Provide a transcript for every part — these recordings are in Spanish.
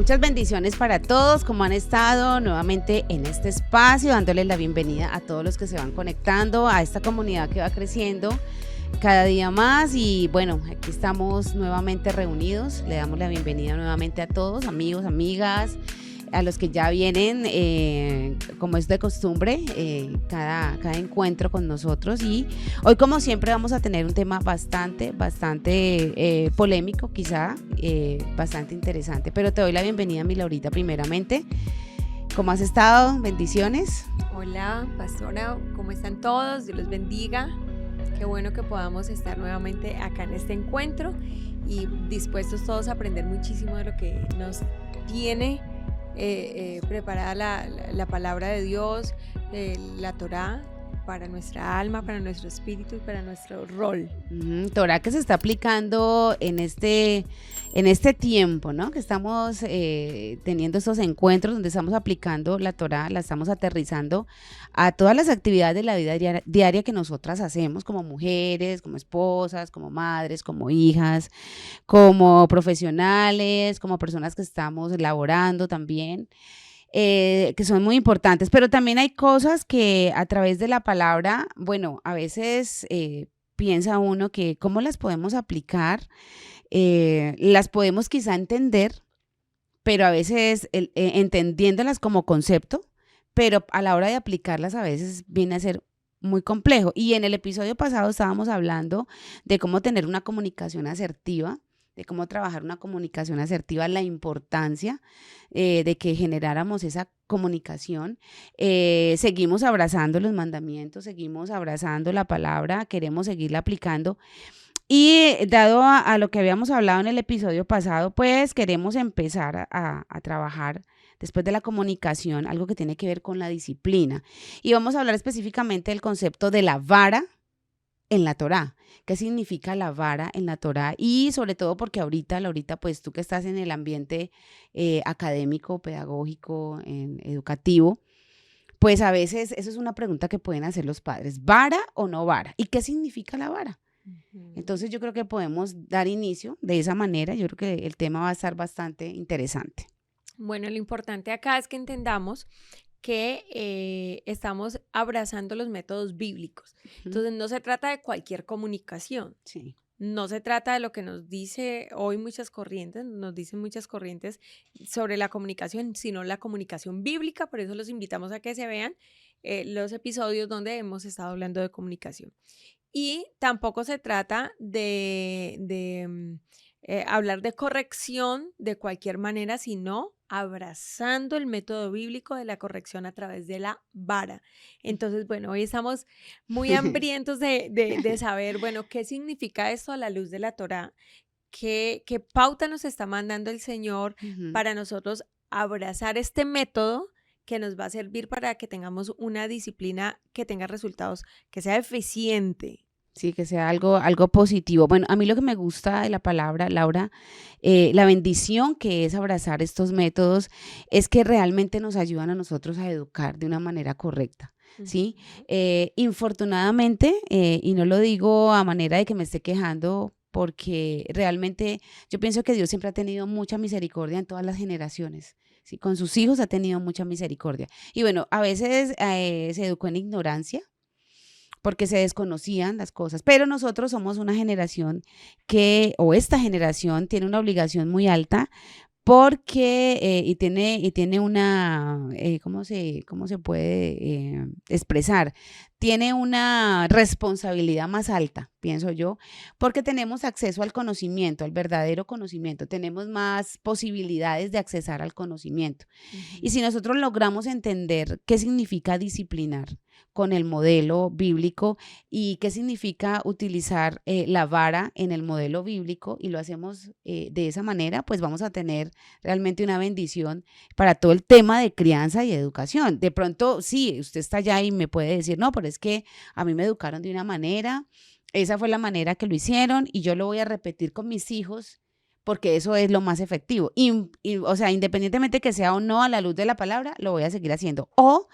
Muchas bendiciones para todos, como han estado nuevamente en este espacio, dándoles la bienvenida a todos los que se van conectando a esta comunidad que va creciendo cada día más. Y bueno, aquí estamos nuevamente reunidos. Le damos la bienvenida nuevamente a todos, amigos, amigas, a los que ya vienen, como es de costumbre, cada encuentro con nosotros. Y hoy, como siempre, vamos a tener un tema bastante polémico, quizá, bastante interesante. Pero te doy la bienvenida, mi Laurita, primeramente. ¿Cómo has estado? Bendiciones. Hola, pastora, ¿cómo están todos? Dios los bendiga. Qué bueno que podamos estar nuevamente acá en este encuentro y dispuestos todos a aprender muchísimo de lo que nos tiene preparada la palabra de Dios, la Torá, para nuestra alma, para nuestro espíritu y para nuestro rol. Torá que se está aplicando en este tiempo, ¿no? Que estamos teniendo estos encuentros donde estamos aplicando la Torá, la estamos aterrizando a todas las actividades de la vida diaria que nosotras hacemos como mujeres, como esposas, como madres, como hijas, como profesionales, como personas que estamos laborando también. Que son muy importantes, pero también hay cosas que a través de la palabra, bueno, a veces piensa uno que cómo las podemos aplicar, las podemos quizá entender, pero a veces entendiéndolas como concepto, pero a la hora de aplicarlas a veces viene a ser muy complejo. Y en el episodio pasado estábamos hablando de cómo tener una comunicación asertiva, de cómo trabajar una comunicación asertiva, la importancia de que generáramos esa comunicación. Seguimos abrazando los mandamientos, seguimos abrazando la palabra, queremos seguirla aplicando. Y dado a lo que habíamos hablado en el episodio pasado, pues queremos empezar a trabajar después de la comunicación, algo que tiene que ver con la disciplina. Y vamos a hablar específicamente del concepto de la vara en la Torá. ¿Qué significa la vara en la Torá? Y sobre todo porque ahorita, pues tú que estás en el ambiente académico, pedagógico, educativo, pues a veces eso es una pregunta que pueden hacer los padres. ¿Vara o no vara? ¿Y qué significa la vara? Entonces yo creo que podemos dar inicio de esa manera. Yo creo que el tema va a estar bastante interesante. Bueno, lo importante acá es que entendamos que estamos abrazando los métodos bíblicos. Entonces, no se trata de cualquier comunicación. Sí. No se trata de lo que nos dice hoy nos dicen muchas corrientes sobre la comunicación, sino la comunicación bíblica. Por eso los invitamos a que se vean los episodios donde hemos estado hablando de comunicación. Y tampoco se trata de hablar de corrección de cualquier manera, sino abrazando el método bíblico de la corrección a través de la vara. Entonces, bueno, hoy estamos muy hambrientos de saber, bueno, qué significa esto a la luz de la Torá, qué pauta nos está mandando el Señor para nosotros abrazar este método que nos va a servir para que tengamos una disciplina que tenga resultados, que sea eficiente. Sí, que sea algo positivo. Bueno, a mí lo que me gusta de la palabra, Laura, la bendición que es abrazar estos métodos es que realmente nos ayudan a nosotros a educar de una manera correcta, ¿sí? Infortunadamente, y no lo digo a manera de que me esté quejando, porque realmente yo pienso que Dios siempre ha tenido mucha misericordia en todas las generaciones. Sí, con sus hijos ha tenido mucha misericordia. Y bueno, a veces se educó en ignorancia, porque se desconocían las cosas, pero nosotros somos una generación esta generación tiene una obligación muy alta porque, y tiene una, ¿cómo se puede expresar? Tiene una responsabilidad más alta, pienso yo, porque tenemos acceso al conocimiento, al verdadero conocimiento, tenemos más posibilidades de accesar al conocimiento. Y si nosotros logramos entender qué significa disciplinar con el modelo bíblico y qué significa utilizar la vara en el modelo bíblico y lo hacemos de esa manera, pues vamos a tener realmente una bendición para todo el tema de crianza y educación. De pronto, sí, usted está allá y me puede decir, no, pero es que a mí me educaron de una manera, esa fue la manera que lo hicieron y yo lo voy a repetir con mis hijos porque eso es lo más efectivo. O sea, independientemente que sea o no a la luz de la palabra, lo voy a seguir haciendo. O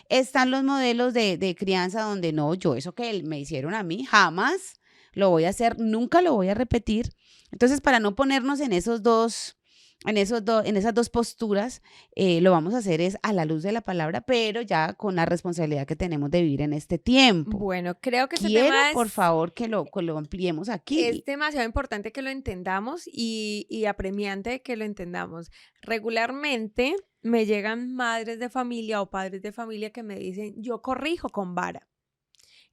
están los modelos de crianza donde no, yo eso que me hicieron a mí, jamás lo voy a hacer, nunca lo voy a repetir. Entonces, para no ponernos en esos dos en esas dos posturas, lo vamos a hacer es a la luz de la palabra, pero ya con la responsabilidad que tenemos de vivir en este tiempo. Bueno, creo que este Quiero, tema por favor, que lo ampliemos es aquí. demasiado importante que lo entendamos y apremiante que lo entendamos. Regularmente me llegan madres de familia o padres de familia que me dicen, yo corrijo con vara.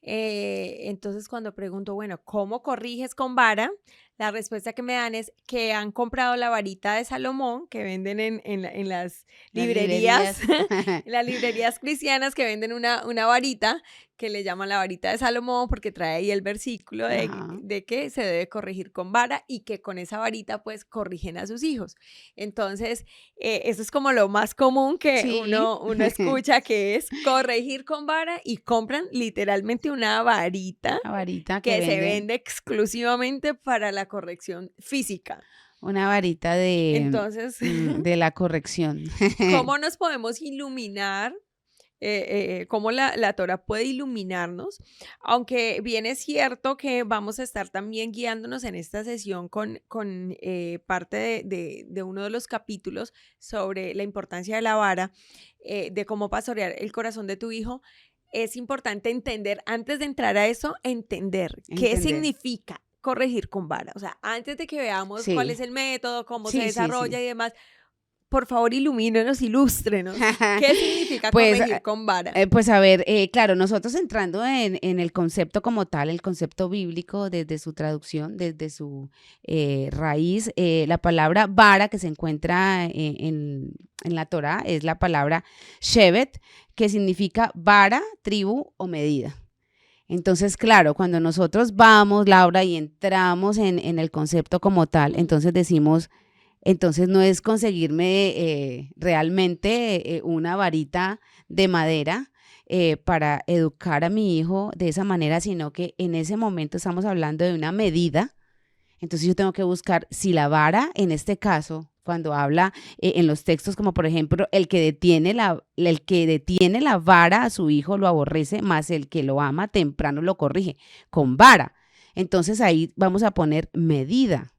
Entonces cuando pregunto, bueno, ¿cómo corriges con vara? La respuesta que me dan es que han comprado la varita de Salomón que venden en las Las librerías, librerías. en las librerías cristianas que venden una varita que le llaman la varita de Salomón porque trae ahí el versículo Ajá. de que se debe corregir con vara y que con esa varita pues corrigen a sus hijos. Entonces, eso es como lo más común que Sí. uno escucha que es corregir con vara y compran literalmente una varita Una varita que que se venden, vende exclusivamente para la corrección física. una varita Entonces, de la corrección. ¿cómo nos podemos iluminar? Cómo la Torah puede iluminarnos, aunque bien es cierto que vamos a estar también guiándonos en esta sesión con parte de uno de los capítulos sobre la importancia de la vara, de cómo pastorear el corazón de tu hijo. Es importante entender, antes de entrar a eso, entender qué Entender. significa corregir con vara. O sea, antes de que veamos cuál es Sí, el método, cómo se sí, sí, desarrolla sí. y demás, por favor, ilumínenos, ilústrenos. ¿Qué significa Pues, corregir con vara? pues a ver, claro, nosotros entrando en el concepto como tal, el concepto bíblico, desde su traducción, desde su raíz, la palabra vara que se encuentra en la Torá es la palabra shevet, que significa vara, tribu o medida. Entonces, claro, cuando nosotros vamos, Laura, y entramos en el concepto como tal, entonces decimos, entonces no es conseguirme realmente una varita de madera para educar a mi hijo de esa manera, sino que en ese momento estamos hablando de una medida. Entonces yo tengo que buscar si la vara, en este caso, cuando habla en los textos, como por ejemplo, el que detiene la vara a su hijo lo aborrece, más el que lo ama temprano lo corrige con vara. Entonces ahí vamos a poner medida.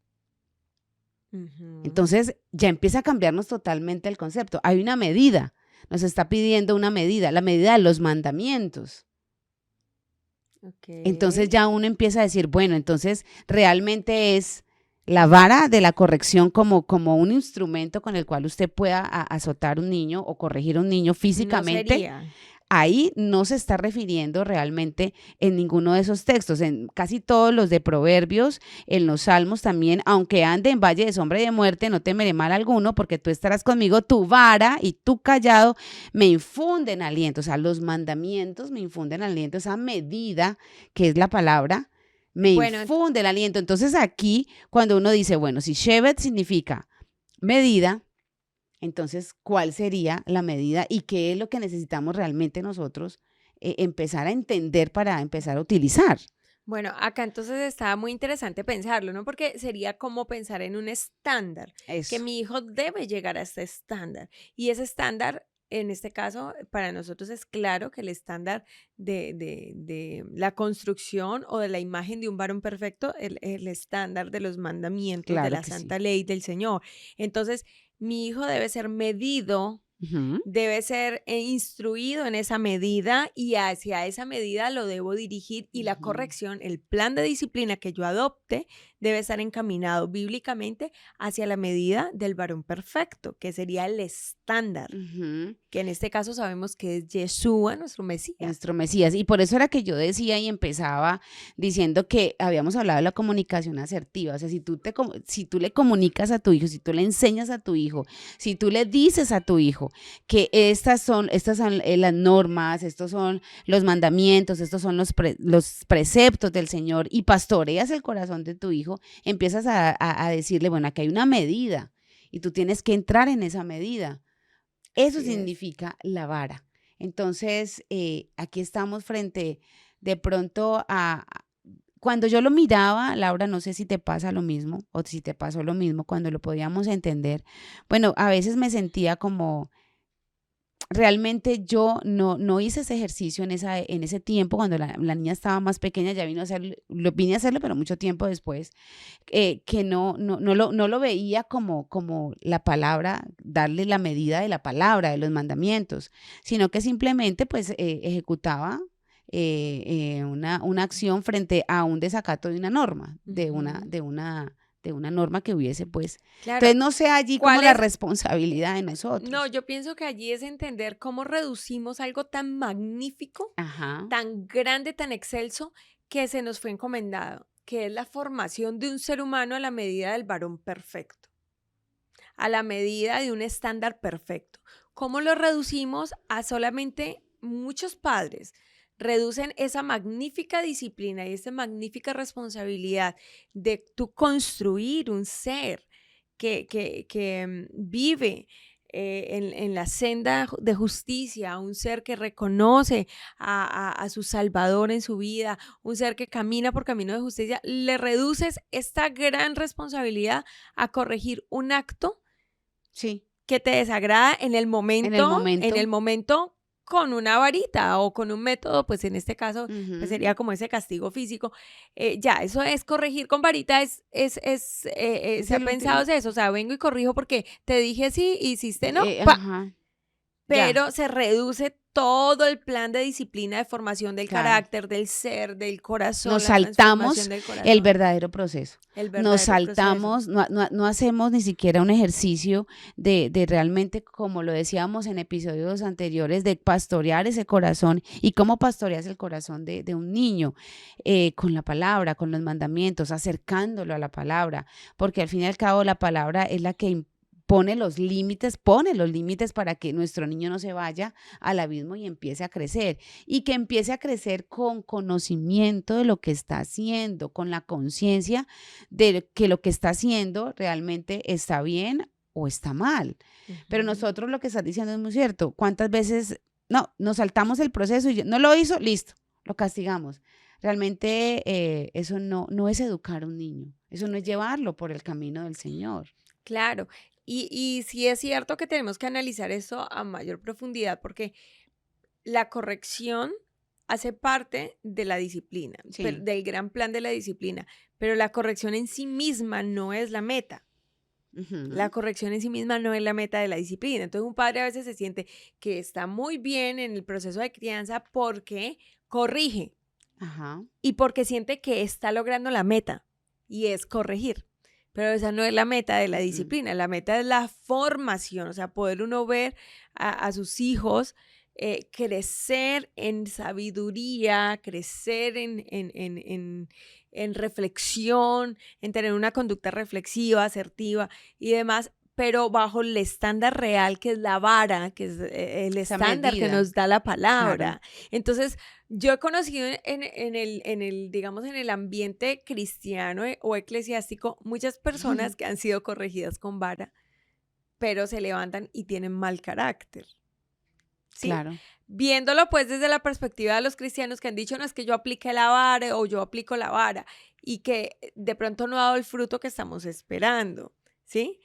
Ujú. Entonces ya empieza a cambiarnos totalmente el concepto. Hay una medida, nos está pidiendo una medida, la medida de los mandamientos. Entonces Ok. ya uno empieza a decir, bueno, entonces realmente es la vara de la corrección como un instrumento con el cual usted pueda azotar a un niño o corregir a un niño No físicamente. sería. Ahí no se está refiriendo realmente en ninguno de esos textos, en casi todos los de Proverbios, en los Salmos también, aunque ande en valle de sombra y de muerte, no temeré mal alguno, porque tú estarás conmigo, tu vara y tu callado me infunden aliento, o sea, los mandamientos me infunden aliento, esa medida que es la palabra, me Bueno, infunde el aliento. Entonces aquí, cuando uno dice, bueno, si Shevet significa medida, entonces, ¿cuál sería la medida y qué es lo que necesitamos realmente nosotros empezar a entender para empezar a utilizar? bueno, acá entonces está muy interesante pensarlo, ¿no? Porque sería como pensar en un estándar, que Eso, mi hijo debe llegar a este estándar. Y ese estándar, en este caso, para nosotros es claro que el estándar de la construcción o de la imagen de un varón perfecto, el estándar de los mandamientos de claro la que sí. santa ley del Señor. Entonces, mi hijo debe ser medido. Ujú, Debe ser instruido en esa medida y hacia esa medida lo debo dirigir y la ujú, corrección, el plan de disciplina que yo adopte debe estar encaminado bíblicamente hacia la medida del varón perfecto, que sería el estándar, ujú. que en este caso sabemos que es Yeshua, nuestro Mesías. Nuestro Mesías. Y por eso era que yo decía y empezaba diciendo que habíamos hablado de la comunicación asertiva. O sea, si tú le comunicas a tu hijo, si tú le enseñas a tu hijo, si tú le dices a tu hijo que estas son las normas, estos son los mandamientos, estos son los preceptos del Señor y pastoreas el corazón de tu hijo, empiezas a decirle, bueno, aquí hay una medida y tú tienes que entrar en esa medida. Eso Así es. significa la vara. Entonces, aquí estamos frente de pronto cuando yo lo miraba, Laura, no sé si te pasa lo mismo o si te pasó lo mismo cuando lo podíamos entender. Bueno, a veces me sentía como realmente yo no hice ese ejercicio en ese tiempo, cuando la niña estaba más pequeña, ya vine a hacerlo, pero mucho tiempo después, que no lo veía como la palabra, darle la medida de la palabra, de los mandamientos, sino que simplemente pues ejecutaba una acción frente a un desacato de una norma, de una norma que hubiese pues. Claro. Entonces no sé allí como la responsabilidad de nosotros. No, yo pienso que allí es entender cómo reducimos algo tan magnífico, Ajá. tan grande, tan excelso, que se nos fue encomendado, que es la formación de un ser humano a la medida del varón perfecto, a la medida de un estándar perfecto. ¿Cómo lo reducimos a solamente muchos padres? Reducen esa magnífica disciplina y esa magnífica responsabilidad de tú construir un ser que vive en la senda de justicia, un ser que reconoce a su Salvador en su vida, un ser que camina por camino de justicia, le reduces esta gran responsabilidad a corregir un acto Sí. que te desagrada en el momento. momento con una varita o con un método, pues en este caso pues sería Ujú. como ese castigo físico. Ya, eso es corregir con varita, Es se ha el pensado último. es eso, o sea, vengo y corrijo porque te dije sí, hiciste no, ¡pa! Ajá. Ya, Pero se reduce todo el plan de disciplina, de formación del claro. carácter, del ser, del corazón, Nos la transformación saltamos del el corazón, verdadero proceso. el Nos verdadero proceso. saltamos, no hacemos ni siquiera un ejercicio de realmente, como lo decíamos en episodios anteriores, de pastorear ese corazón. ¿Y cómo pastoreas el corazón de un niño? Con la palabra, con los mandamientos, acercándolo a la palabra, porque al fin y al cabo la palabra es la que pone los límites para que nuestro niño no se vaya al abismo y empiece a crecer. Y que empiece a crecer con conocimiento de lo que está haciendo, con la conciencia de que lo que está haciendo realmente está bien o está mal. Pero Ujú. nosotros lo que estás diciendo es muy cierto. ¿Cuántas veces no nos saltamos el proceso y no lo hizo? Listo, lo castigamos. Realmente eso no es educar a un niño, eso no es llevarlo por el camino del Señor. Claro, y sí es cierto que tenemos que analizar eso a mayor profundidad porque la corrección hace parte de la disciplina, Sí. del gran plan de la disciplina, pero la corrección en sí misma no es la meta. La Ujú. corrección en sí misma no es la meta de la disciplina. Entonces un padre a veces se siente que está muy bien en el proceso de crianza porque corrige Ajá. y porque siente que está logrando la meta y es corregir. Pero esa no es la meta de la Mm. disciplina, la meta es la formación, o sea, poder uno ver a sus hijos crecer en sabiduría, crecer en reflexión, en tener una conducta reflexiva, asertiva y demás, pero bajo el estándar real que es la vara, que es el Esa estándar que medida, nos da la claro. palabra. Entonces, yo he conocido digamos, en el ambiente cristiano o eclesiástico, muchas personas que han sido corregidas con vara, pero se levantan y tienen mal carácter. ¿Sí? Claro. Viéndolo pues desde la perspectiva de los cristianos que han dicho, no es que yo aplique la vara o yo aplico la vara y que de pronto no ha dado el fruto que estamos esperando, ¿sí?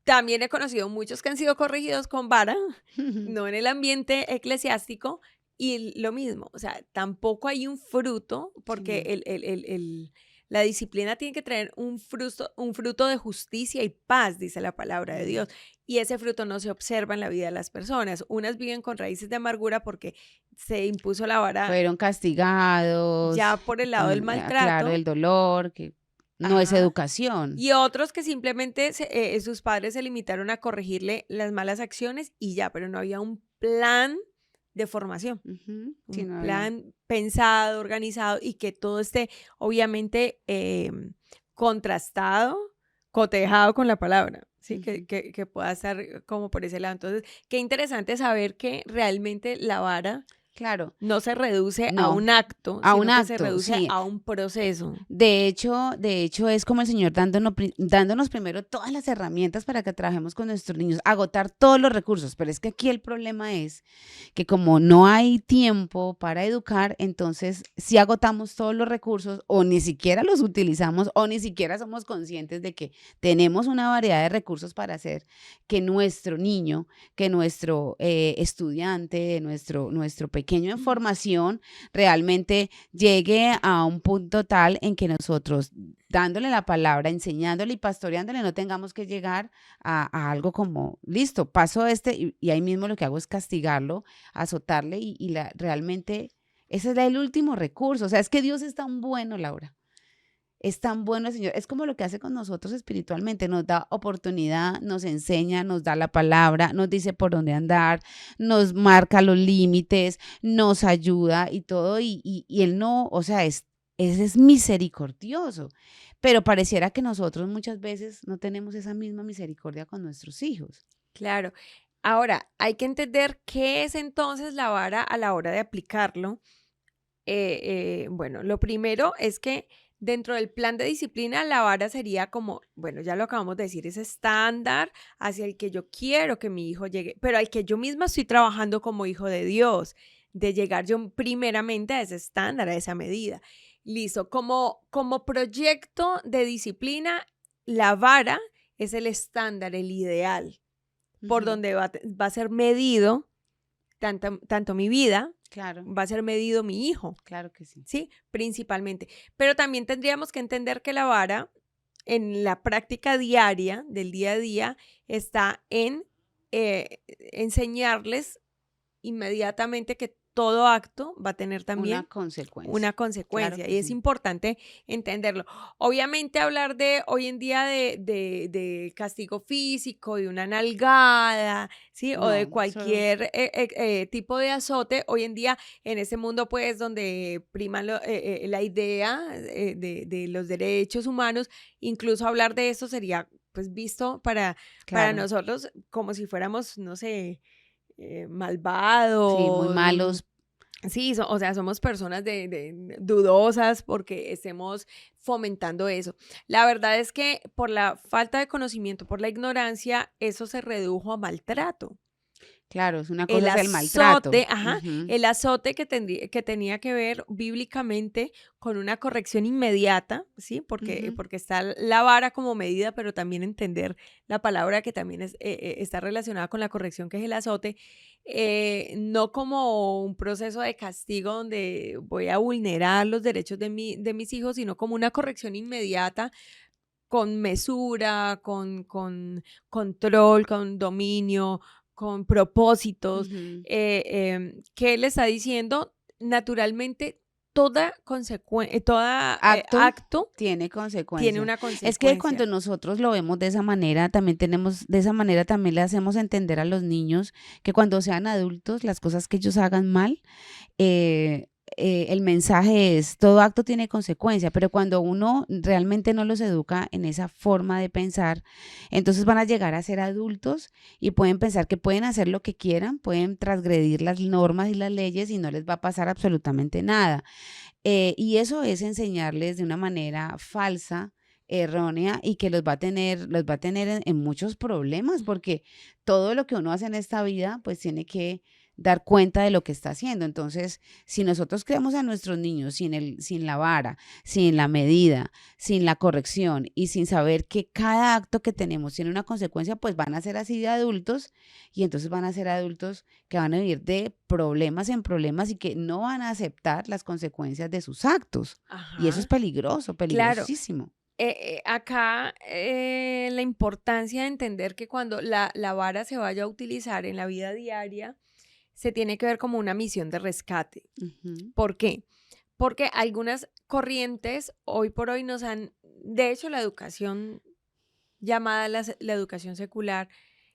También he conocido muchos que han sido corregidos con vara, no en el ambiente eclesiástico, y lo mismo, o sea, tampoco hay un fruto, porque Sí. la disciplina tiene que traer un fruto de justicia y paz, dice la palabra de Dios, Mm. y ese fruto no se observa en la vida de las personas. Unas viven con raíces de amargura porque se impuso la vara Fueron castigados, ya por el lado del claro, maltrato, el dolor, que no es ajá, educación. y otros que simplemente sus padres se limitaron a corregirle las malas acciones y ya, pero no había un plan de formación, Ujú. Sí, un no había. plan pensado, organizado y que todo esté obviamente contrastado, cotejado con la palabra, ¿sí? Ujú. Que pueda estar como por ese lado. Entonces, qué interesante saber que realmente la vara Claro. No se reduce a No, un acto, a sino un que se acto, reduce sí. a un proceso. De hecho es como el Señor dándonos primero todas las herramientas para que trabajemos con nuestros niños, agotar todos los recursos, pero es que aquí el problema es que como no hay tiempo para educar, entonces si agotamos todos los recursos o ni siquiera los utilizamos o ni siquiera somos conscientes de que tenemos una variedad de recursos para hacer que nuestro niño, que nuestro estudiante, nuestro pequeño en formación realmente llegue a un punto tal en que nosotros, dándole la palabra, enseñándole y pastoreándole, no tengamos que llegar a algo como, listo, paso y ahí mismo lo que hago es castigarlo, azotarle realmente ese es el último recurso. O sea, es que Dios es tan bueno, Laura. Es tan bueno el Señor, es como lo que hace con nosotros espiritualmente, nos da oportunidad, nos enseña, nos da la palabra, nos dice por dónde andar, nos marca los límites, nos ayuda y todo, y Él no, o sea, es misericordioso, pero pareciera que nosotros muchas veces no tenemos esa misma misericordia con nuestros hijos. Claro. Ahora, hay que entender qué es entonces la vara a la hora de aplicarlo. Bueno, lo primero es que dentro del plan de disciplina, la vara sería como, bueno, ya lo acabamos de decir, ese estándar hacia el que yo quiero que mi hijo llegue, pero al que yo misma estoy trabajando como hijo de Dios, de llegar yo primeramente a ese estándar, a esa medida. Listo, como proyecto de disciplina, la vara es el estándar, el ideal, por Ujú, donde va a ser medido tanto mi vida, claro, va a ser medido mi hijo. claro que sí. ¿Sí? Principalmente. Pero también tendríamos que entender que la vara en la práctica diaria, del día a día, está en enseñarles inmediatamente que todo acto va a tener Una también consecuencia, una claro consecuencia que y es sí. importante entenderlo. Obviamente hablar de hoy en día de castigo físico, de una nalgada, ¿sí? O de No, eso, cualquier tipo de azote, hoy en día en ese mundo pues donde prima la idea de los derechos humanos, incluso hablar de esto sería pues visto para claro, nosotros como si fuéramos, no sé, sí, muy malvados. malos. Sí, o sea, somos personas de dudosas porque estemos fomentando eso. La verdad es que por la falta de conocimiento, por la ignorancia, eso se redujo a maltrato. Claro, es una cosa El es el maltrato. azote, ajá, Ujú, el azote que tenía que ver bíblicamente con una corrección inmediata, ¿sí? ujú. Porque está la vara como medida, pero también entender la palabra que también está relacionada con la corrección, que es el azote, no como un proceso de castigo donde voy a vulnerar los derechos de mis hijos, sino como una corrección inmediata con mesura, con control, con dominio, con propósitos, Ujú. que él está diciendo, naturalmente, toda Acto acto tiene tiene consecuencia. una Es que cuando consecuencia. nosotros lo vemos de esa manera, de esa manera también le hacemos entender a los niños que cuando sean adultos, las cosas que ellos hagan mal, eh, el mensaje es, todo acto tiene consecuencia, pero cuando uno realmente no los educa en esa forma de pensar, entonces van a llegar a ser adultos y pueden pensar que pueden hacer lo que quieran, pueden transgredir las normas y las leyes y no les va a pasar absolutamente nada. Y eso es enseñarles de una manera falsa, errónea y que los va a tener en muchos problemas, porque todo lo que uno hace en esta vida, pues tiene que dar cuenta de lo que está haciendo. Entonces, si nosotros creamos a nuestros niños sin la vara, sin la medida, sin la corrección y sin saber que cada acto que tenemos tiene una consecuencia, pues van a ser así de adultos y entonces van a ser adultos que van a vivir de problemas en problemas y que no van a aceptar las consecuencias de sus actos. Y eso es Ajá, peligroso, claro. peligrosísimo. Acá la importancia de entender que cuando la vara se vaya a utilizar en la vida diaria, se tiene que ver como una misión de rescate. Ujú, ¿Por qué? Porque algunas corrientes hoy por hoy de hecho, la educación llamada la educación secular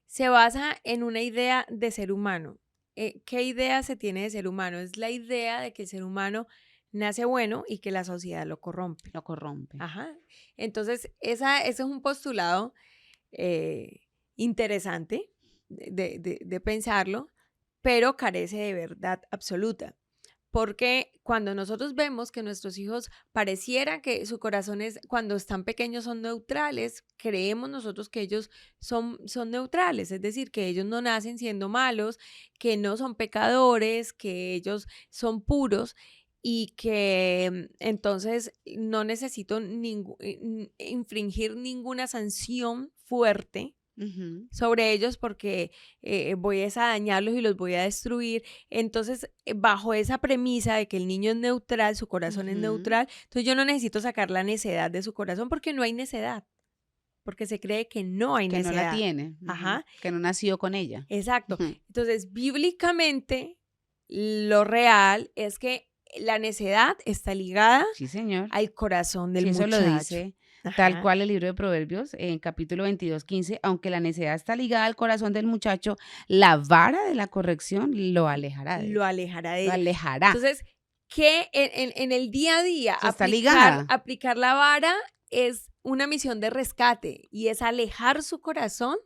se basa en una idea de ser humano. ¿Qué idea se tiene de ser humano? Es la idea de que el ser humano nace bueno y que la sociedad lo corrompe. lo corrompe. Ajá. Entonces, ese es un postulado eh, interesante de pensarlo, pero carece de verdad absoluta. Porque cuando nosotros vemos que nuestros hijos pareciera que su corazón es, cuando están pequeños son neutrales, creemos nosotros que ellos son neutrales, es decir, que ellos no nacen siendo malos, que no son pecadores, que ellos son puros y que entonces no necesito infringir ninguna sanción fuerte sobre ellos porque voy a dañarlos y los voy a destruir. Entonces, bajo esa premisa de que el niño es neutral, su corazón es neutral, entonces yo no necesito sacar la necedad de su corazón porque no hay necedad, porque se cree que no hay necedad. Que no la tiene, que no nació con ella. Exacto. Entonces, bíblicamente, lo real es que la necedad está ligada al corazón del muchacho. Eso lo dice tal cual el libro de Proverbios, en capítulo 22:15, aunque la necedad está ligada al corazón del muchacho, la vara de la corrección lo alejará de él. Lo alejará de él. Lo alejará. Entonces, que en el día a día aplicar la vara es una misión de rescate y es alejar su corazón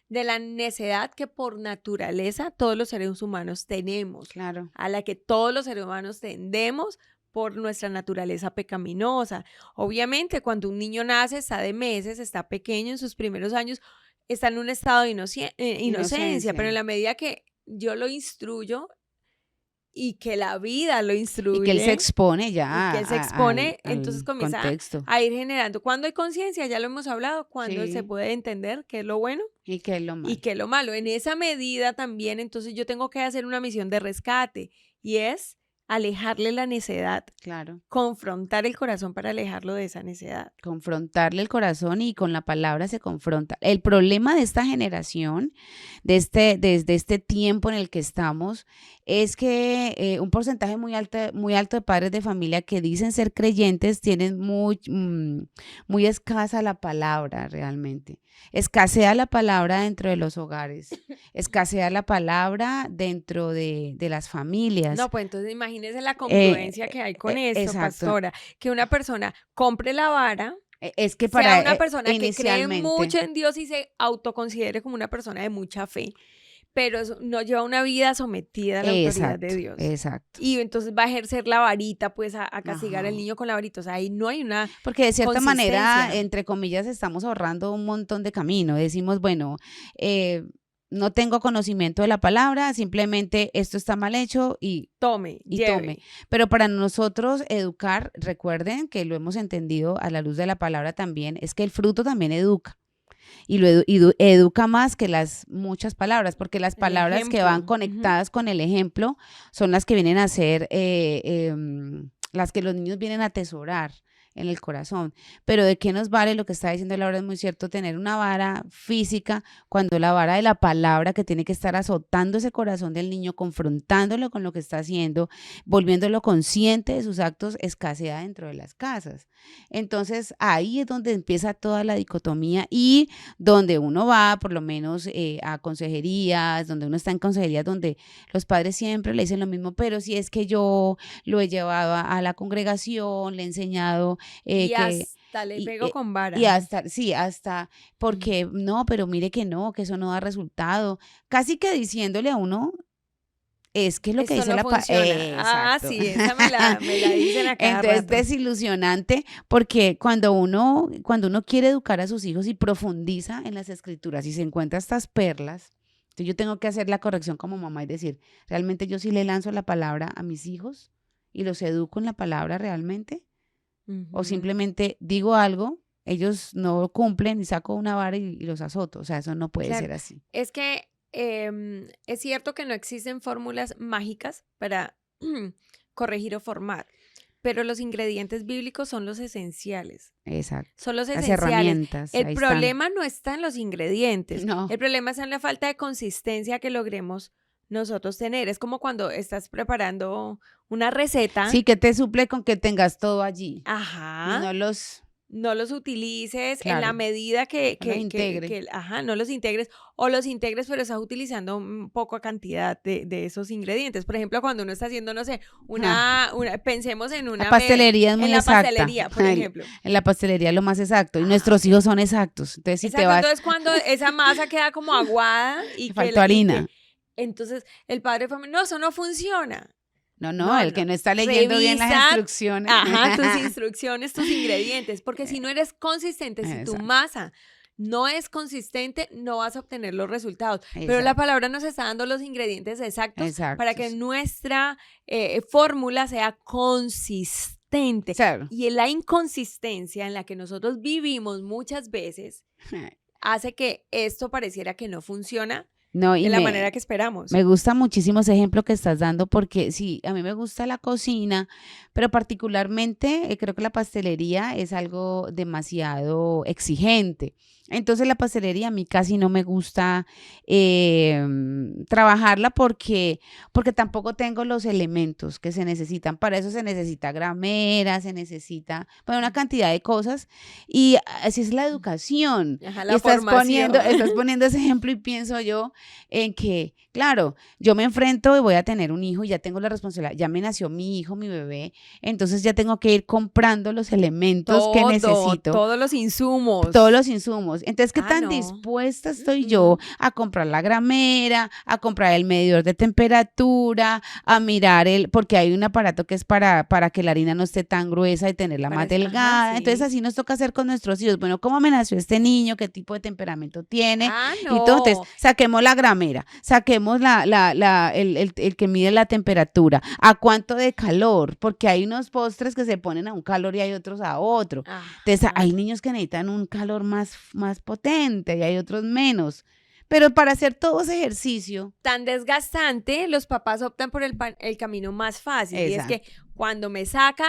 de la necedad que por naturaleza todos los seres humanos tenemos, a la que todos los seres humanos tendemos por nuestra naturaleza pecaminosa. Obviamente, cuando un niño nace, está de meses, está pequeño en sus primeros años, está en un estado de inocencia, pero en la medida que yo lo instruyo y que la vida lo instruye. Y que él se expone ya. Y que él se expone, entonces al comienza a ir generando. Cuando hay conciencia, ya lo hemos hablado, cuando se puede entender qué es lo bueno y qué es lo malo. Y qué es lo malo. En esa medida también, entonces yo tengo que hacer una misión de rescate y es alejarle la necedad. Confrontar el corazón para alejarlo de esa necedad. Confrontarle el corazón y con la palabra se confronta. El problema de esta generación, desde este tiempo en el que estamos, es que un porcentaje muy alto de padres de familia que dicen ser creyentes tienen muy escasa la palabra realmente. Escasea la palabra dentro de los hogares, escasea la palabra dentro de las familias. No, pues entonces imagínese la congruencia que hay con esto, pastora, que una persona compre la vara, es que para sea una persona que cree mucho en Dios y se autoconsidere como una persona de mucha fe, pero no lleva una vida sometida a la autoridad de Dios. Exacto. Y entonces va a ejercer la varita, pues a castigar al niño con la varita. O sea, ahí no hay una porque de cierta manera, entre comillas, estamos ahorrando un montón de camino. Decimos, bueno, no tengo conocimiento de la palabra, simplemente esto está mal hecho y tome. Pero para nosotros educar, recuerden que lo hemos entendido a la luz de la palabra también, es que el fruto también educa. Y educa más que las muchas palabras, porque las palabras que van conectadas con el ejemplo son las que vienen a ser, las que los niños vienen a atesorar en el corazón. Pero ¿de qué nos vale lo que está diciendo Laura? Es muy cierto, tener una vara física cuando la vara de la palabra que tiene que estar azotando ese corazón del niño, confrontándolo con lo que está haciendo, volviéndolo consciente de sus actos, escasea dentro de las casas. Entonces ahí es donde empieza toda la dicotomía y donde uno va por lo menos a consejerías, donde uno está en consejerías donde los padres siempre le dicen lo mismo, pero si es que yo lo he llevado a la congregación, le he enseñado hasta le pego con vara. Y hasta porque no, pero mire que no, que eso no da resultado. Casi que diciéndole a uno, es que lo que dice la palabra. Sí, esa me la dicen acá. Entonces es desilusionante porque cuando uno quiere educar a sus hijos y profundiza en las escrituras y se encuentra estas perlas, entonces yo tengo que hacer la corrección como mamá y decir, ¿realmente yo sí le lanzo la palabra a mis hijos y los educo en la palabra realmente? O simplemente digo algo, ellos no cumplen y saco una vara y los azoto. O sea, eso no puede ser así. Es que es cierto que no existen fórmulas mágicas para corregir o formar, pero los ingredientes bíblicos son los esenciales. Exacto. Son los esenciales. Las herramientas. El problema no está en los ingredientes. No. El problema está en la falta de consistencia que logremos nosotros tener. Es como cuando estás preparando una receta. Sí, que te suple con que tengas todo allí. Ajá. Y no los utilices en la medida que no los integres, o los integres, pero estás utilizando poca cantidad de esos ingredientes. Por ejemplo, cuando uno está haciendo, no sé, pensemos en una... La pastelería es muy exacta. En la pastelería, por ejemplo. En la pastelería es lo más exacto. Y nuestros hijos son exactos. Entonces, entonces cuando esa masa queda como aguada y faltó harina. Entonces, el padre de familia, no, eso no funciona. No, No, el que no está leyendo bien las Revisa, instrucciones. ajá, tus instrucciones, tus ingredientes, porque si no eres consistente, si tu Exacto, masa no es consistente, no vas a obtener los resultados. Pero la exacto, palabra nos está dando los ingredientes exactos para exacto. que nuestra fórmula sea consistente. Claro. Y la inconsistencia en la que nosotros vivimos muchas veces hace que esto pareciera que no funciona No, de la manera que esperamos. me gusta muchísimo ese ejemplo que estás dando porque sí, a mí me gusta la cocina, pero particularmente creo que la pastelería es algo demasiado exigente. Entonces la pastelería a mí casi no me gusta trabajarla porque tampoco tengo los elementos que se necesitan. Para eso se necesita gramera, se necesita bueno, una cantidad de cosas y así es la educación. Ajá, Y la formación. estás poniendo ese ejemplo y pienso yo en que, claro, yo me enfrento y voy a tener un hijo y ya tengo la responsabilidad, ya me nació mi hijo, mi bebé, entonces ya tengo que ir comprando los elementos que necesito, Todos los insumos. todos los insumos. Entonces, ¿qué tan No. dispuesta estoy yo a comprar la gramera, a comprar el medidor de temperatura, a mirar porque hay un aparato que es para que la harina no esté tan gruesa y tenerla más delgada? Sí. Entonces, así nos toca hacer con nuestros hijos. Bueno, ¿cómo me nació este niño? ¿Qué tipo de temperamento tiene? No. Entonces, saquemos la gramera, saquemos el que mide la temperatura, a cuánto de calor, porque hay unos postres que se ponen a un calor y hay otros a otro. Entonces, hay niños que necesitan un calor más potente y hay otros menos. Pero para hacer todo ese ejercicio tan desgastante, los papás optan por el camino más fácil. Exacto. Y es que cuando me saca,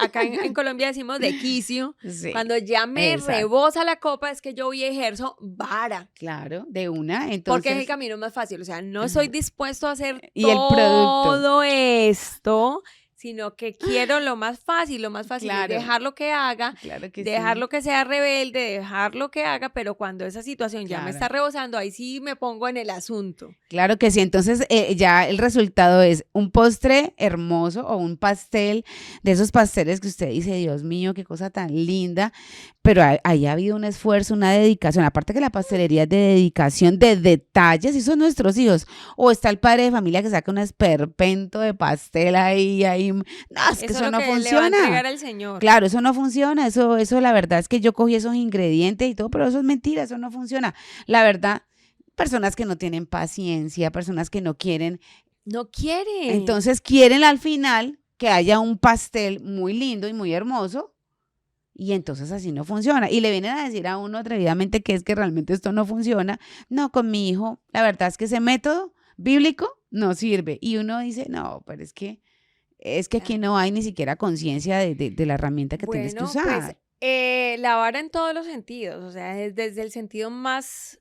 acá en Colombia decimos de quicio, sí, cuando ya me exacto. rebosa la copa, es que yo voy y ejerzo vara. Claro, de una, Porque es entonces el camino más fácil. O sea, no estoy dispuesto a hacer y el producto. todo esto, sino que quiero lo más fácil. Lo más fácil Claro. es dejarlo que haga, Claro que dejarlo sí. que sea rebelde, dejarlo que haga, pero cuando esa situación ya me Claro. está rebosando, ahí sí me pongo en el asunto. Claro que sí, entonces ya el resultado es un postre hermoso o un pastel, de esos pasteles que usted dice, Dios mío, qué cosa tan linda, pero ahí ha habido un esfuerzo, una dedicación, aparte que la pastelería es de dedicación, de detalles, y son nuestros hijos, o está el padre de familia que saca un esperpento de pastel ahí, no, es que eso no le va a funciona. entregar al Señor. Claro, eso no funciona, eso la verdad es que yo cogí esos ingredientes y todo, pero eso es mentira, eso no funciona. La verdad, personas que no tienen paciencia, personas que no quieren. No quieren. Entonces quieren al final que haya un pastel muy lindo y muy hermoso y entonces así no funciona. Y le vienen a decir a uno atrevidamente que es que realmente esto no funciona. No, con mi hijo, la verdad es que ese método bíblico no sirve. Y uno dice, no, pero es que aquí no hay ni siquiera conciencia de la herramienta que tienes que usar. Pues, la vara en todos los sentidos, o sea, desde el sentido más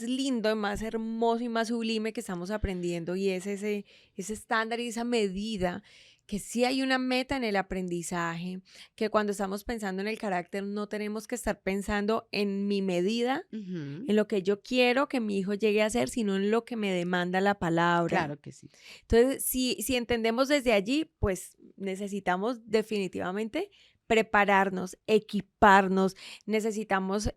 lindo, más hermoso y más sublime que estamos aprendiendo, y es ese estándar y esa medida, que sí hay una meta en el aprendizaje, que cuando estamos pensando en el carácter no tenemos que estar pensando en mi medida, en lo que yo quiero que mi hijo llegue a ser, sino en lo que me demanda la palabra. Claro que sí. Entonces, si entendemos desde allí, pues necesitamos definitivamente prepararnos, equiparnos, necesitamos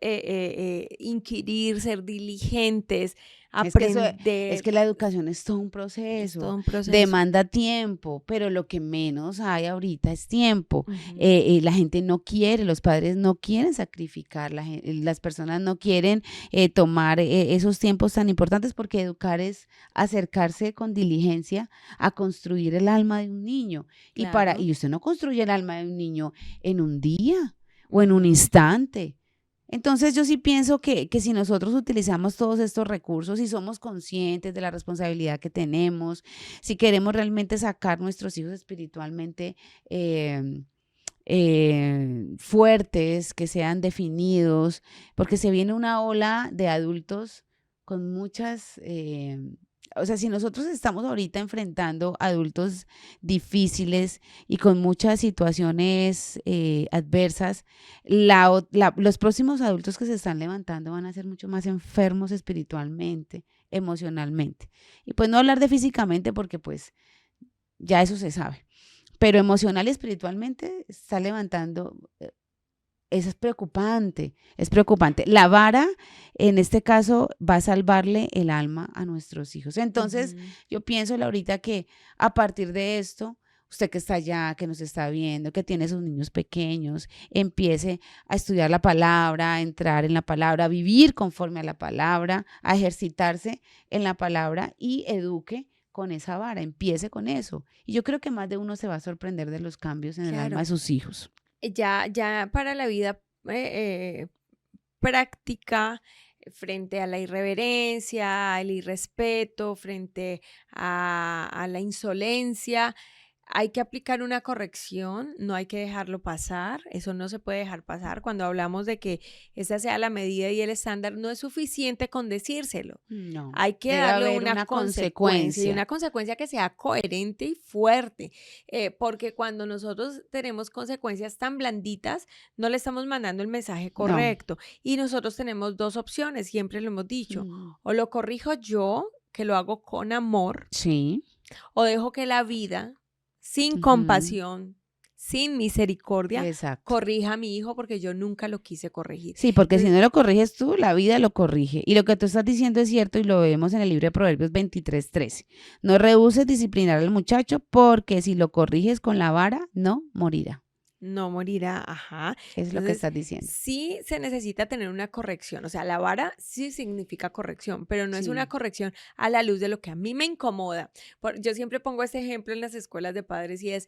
inquirir, ser diligentes, aprender. Es que la educación es todo un proceso. Es todo un proceso. Demanda tiempo, pero lo que menos hay ahorita es tiempo. La gente no quiere, los padres no quieren sacrificar, las personas no quieren tomar esos tiempos tan importantes, porque educar es acercarse con diligencia a construir el alma de un niño. Claro. Y usted no construye el alma de un niño en un día o en un instante. Entonces yo sí pienso que si nosotros utilizamos todos estos recursos y somos conscientes de la responsabilidad que tenemos, si queremos realmente sacar nuestros hijos espiritualmente fuertes, que sean definidos, porque se viene una ola de adultos con muchas... o sea, si nosotros estamos ahorita enfrentando adultos difíciles y con muchas situaciones adversas, los próximos adultos que se están levantando van a ser mucho más enfermos espiritualmente, emocionalmente. Y pues no hablar de físicamente, porque pues ya eso se sabe, pero emocional y espiritualmente está levantando eso es preocupante, es preocupante. La vara, en este caso, va a salvarle el alma a nuestros hijos. Entonces, Ujú. yo pienso, Laurita, que a partir de esto, usted que está allá, que nos está viendo, que tiene sus niños pequeños, empiece a estudiar la palabra, a entrar en la palabra, a vivir conforme a la palabra, a ejercitarse en la palabra y eduque con esa vara, empiece con eso. Y yo creo que más de uno se va a sorprender de los cambios en el alma de Claro, sus hijos. ya para la vida práctica, frente a la irreverencia, al irrespeto, frente a la insolencia. Hay que aplicar una corrección, no hay que dejarlo pasar, eso no se puede dejar pasar. Cuando hablamos de que esa sea la medida y el estándar, no es suficiente con decírselo. No, Hay que debe darle haber una una consecuencia y consecuencia. una consecuencia que sea coherente y fuerte, porque cuando nosotros tenemos consecuencias tan blanditas, no le estamos mandando el mensaje No. correcto. Y nosotros tenemos dos opciones, siempre lo hemos dicho, Mm, o lo corrijo yo, que lo hago con amor, sí. o dejo que la vida, sin Ujú, compasión, sin misericordia, exacto. corrija a mi hijo porque yo nunca lo quise corregir. Sí, porque si Entonces, no lo corriges tú, la vida lo corrige. Y lo que tú estás diciendo es cierto y lo vemos en el libro de Proverbios 23:13. No rehuses disciplinar al muchacho porque si lo corriges con la vara, no morirá. no morirá, ajá. Es lo que Entonces, estás diciendo. sí se necesita tener una corrección. O sea, la vara sí significa corrección, pero no es una Sí. corrección a la luz de lo que a mí me incomoda. Yo siempre pongo este ejemplo en las escuelas de padres y es,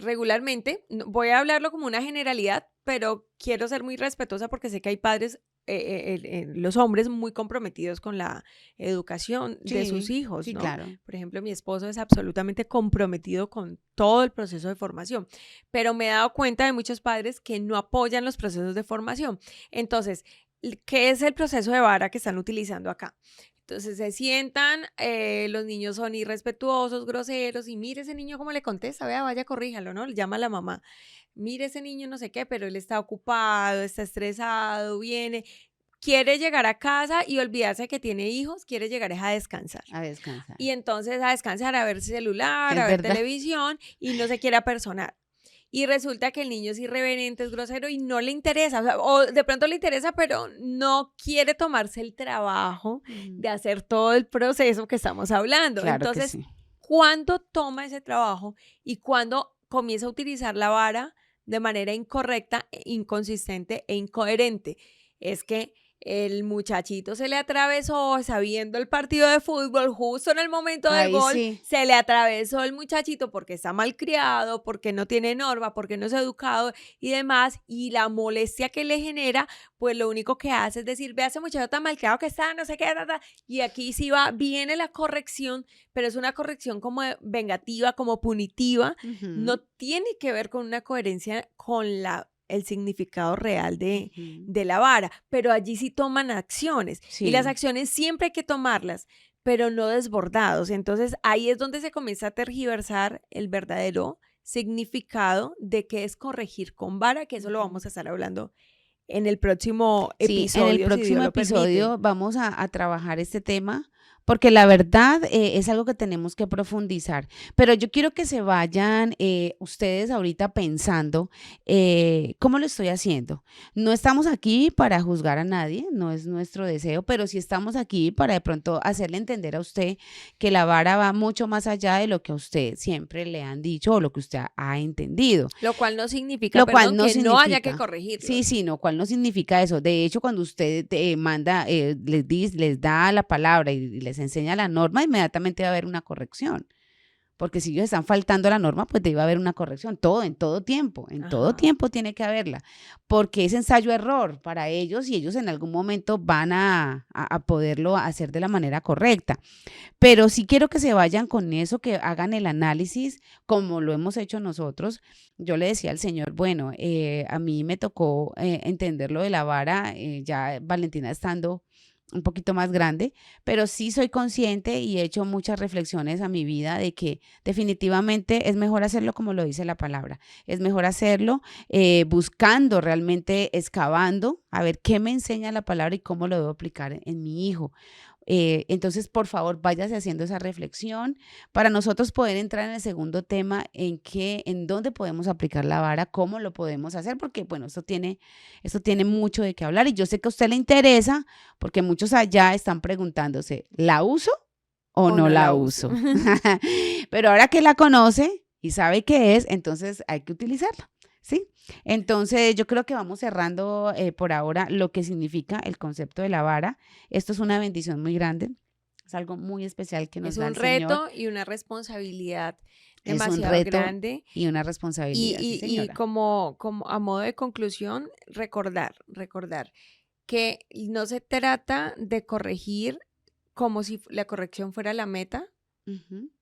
regularmente, voy a hablarlo como una generalidad, pero quiero ser muy respetuosa porque sé que hay padres, los hombres muy comprometidos con la educación de sus Sí, hijos, sí, ¿no? claro. Por ejemplo, mi esposo es absolutamente comprometido con todo el proceso de formación, pero me he dado cuenta de muchos padres que no apoyan los procesos de formación. Entonces, ¿qué es el proceso de vara que están utilizando acá? Entonces se sientan, los niños son irrespetuosos, groseros, y mire ese niño cómo le contesta, vea, vaya, corríjalo, ¿no? Le llama a la mamá. Mire ese niño no sé qué, pero él está ocupado, está estresado, viene, quiere llegar a casa y olvidarse que tiene hijos, quiere llegar es a descansar. A descansar. Y entonces a descansar, a ver celular, Es a ver verdad. televisión y no se quiere apersonar. Y resulta que el niño es irreverente, es grosero y no le interesa, o sea, o de pronto le interesa, pero no quiere tomarse el trabajo Mm, de hacer todo el proceso que estamos hablando. claro que Entonces, sí. ¿cuándo toma ese trabajo y cuándo comienza a utilizar la vara de manera incorrecta, inconsistente e incoherente? Es que el muchachito se le atravesó, sabiendo el partido de fútbol, justo en el momento del Ahí gol, sí. se le atravesó el muchachito porque está mal criado, porque no tiene norma, porque no es educado y demás, y la molestia que le genera, pues lo único que hace es decir, vea ese muchacho tan mal criado que está, no sé qué, y aquí sí va, viene la corrección, pero es una corrección como vengativa, como punitiva, no Ujú, tiene que ver con una coherencia con el significado real ujú. de la vara, pero allí sí toman acciones y las Sí. acciones siempre hay que tomarlas, pero no desbordados. Entonces ahí es donde se comienza a tergiversar el verdadero significado de qué es corregir con vara, que eso lo Ujú. vamos a estar hablando en el próximo Sí, en el episodio, si Dios próximo lo permite. episodio vamos a trabajar este tema porque la verdad es algo que tenemos que profundizar. Pero yo quiero que se vayan ustedes ahorita pensando cómo lo estoy haciendo. No estamos aquí para juzgar a nadie, no es nuestro deseo, pero sí estamos aquí para de pronto hacerle entender a usted que la vara va mucho más allá de lo que a usted siempre le han dicho o lo que usted ha entendido. Lo cual no significa, Lo cual perdón, no que no haya que significa, corregirlos. sí, sí, no, cual no significa eso. De hecho, cuando usted manda, les da la palabra y les enseña la norma, inmediatamente va a haber una corrección. Porque si ellos están faltando a la norma, pues debe haber una corrección. Todo, en todo Ajá. tiempo tiene que haberla. Porque es ensayo-error para ellos y ellos en algún momento van a poderlo hacer de la manera correcta. Pero sí quiero que se vayan con eso, que hagan el análisis como lo hemos hecho nosotros. Yo le decía al Señor, bueno, a mí me tocó entender lo de la vara, ya Valentina estando un poquito más grande, pero sí soy consciente y he hecho muchas reflexiones a mi vida de que definitivamente es mejor hacerlo como lo dice la palabra, es mejor hacerlo buscando realmente, excavando, a ver qué me enseña la palabra y cómo lo debo aplicar en mi hijo. Entonces, por favor, váyase haciendo esa reflexión para nosotros poder entrar en el segundo tema, en dónde podemos aplicar la vara, cómo lo podemos hacer, porque, bueno, esto tiene mucho de qué hablar y yo sé que a usted le interesa, porque muchos allá están preguntándose, ¿la uso o no la uso? Pero ahora que la conoce y sabe qué es, entonces hay que utilizarla, ¿sí? Entonces yo creo que vamos cerrando por ahora lo que significa el concepto de la vara. Esto es una bendición muy grande, es algo muy especial que nos da el Señor. Es un reto y una responsabilidad demasiado es un reto grande. Y una responsabilidad, sí, señora. Y como a modo de conclusión, recordar que no se trata de corregir como si la corrección fuera la meta,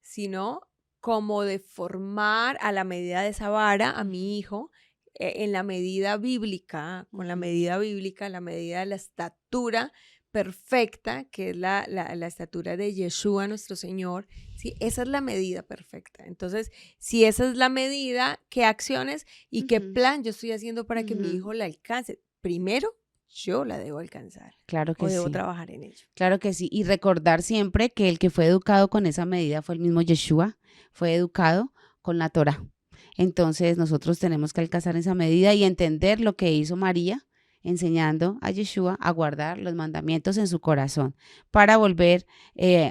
sino como de formar a la medida de esa vara a mi hijo, en la medida bíblica, con la medida bíblica, la medida de la estatura perfecta, que es la estatura de Yeshua, nuestro Señor, ¿sí? Esa es la medida perfecta. Entonces, si esa es la medida, ¿qué acciones y qué plan yo estoy haciendo para que mi hijo la alcance? Primero, yo la debo alcanzar. Claro que o debo sí. trabajar en ello. Claro que sí. Y recordar siempre que el que fue educado con esa medida fue el mismo Yeshua, fue educado con la Torá. Entonces nosotros tenemos que alcanzar esa medida y entender lo que hizo María, enseñando a Yeshua a guardar los mandamientos en su corazón para volver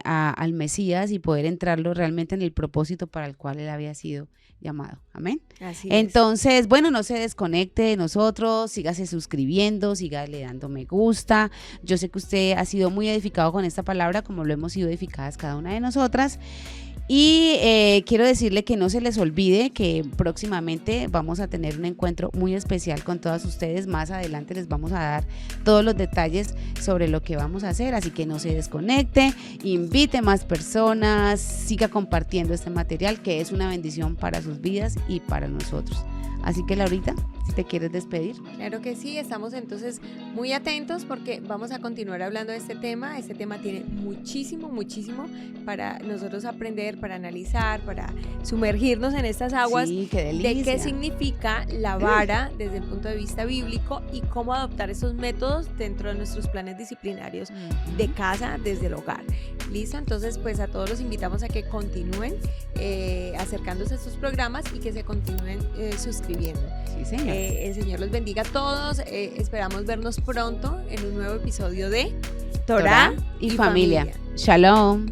al Mesías y poder entrarlo realmente en el propósito para el cual él había sido llamado. Amén. Así Entonces, bueno, no se desconecte de nosotros, sígase suscribiendo, sígale dando me gusta. Yo sé que usted ha sido muy edificado con esta palabra, como lo hemos sido edificadas cada una de nosotras. Y quiero decirle que no se les olvide que próximamente vamos a tener un encuentro muy especial con todas ustedes. Más adelante les vamos a dar todos los detalles sobre lo que vamos a hacer, así que no se desconecte, invite más personas, siga compartiendo este material que es una bendición para sus vidas y para nosotros. Así que Laurita, si te quieres despedir. Claro que sí, estamos entonces muy atentos porque vamos a continuar hablando de este tema. Este tema tiene muchísimo para nosotros aprender, para analizar, para sumergirnos en estas aguas. Sí, qué delicia. De qué significa la vara desde el punto de vista bíblico y cómo adoptar esos métodos dentro de nuestros planes disciplinarios de casa, desde el hogar. ¿Listo? Entonces, pues a todos los invitamos a que continúen acercándose a estos programas y que se continúen suscribiendo. Sí, señor. El Señor los bendiga a todos. Esperamos vernos pronto en un nuevo episodio de Torá y familia. Shalom.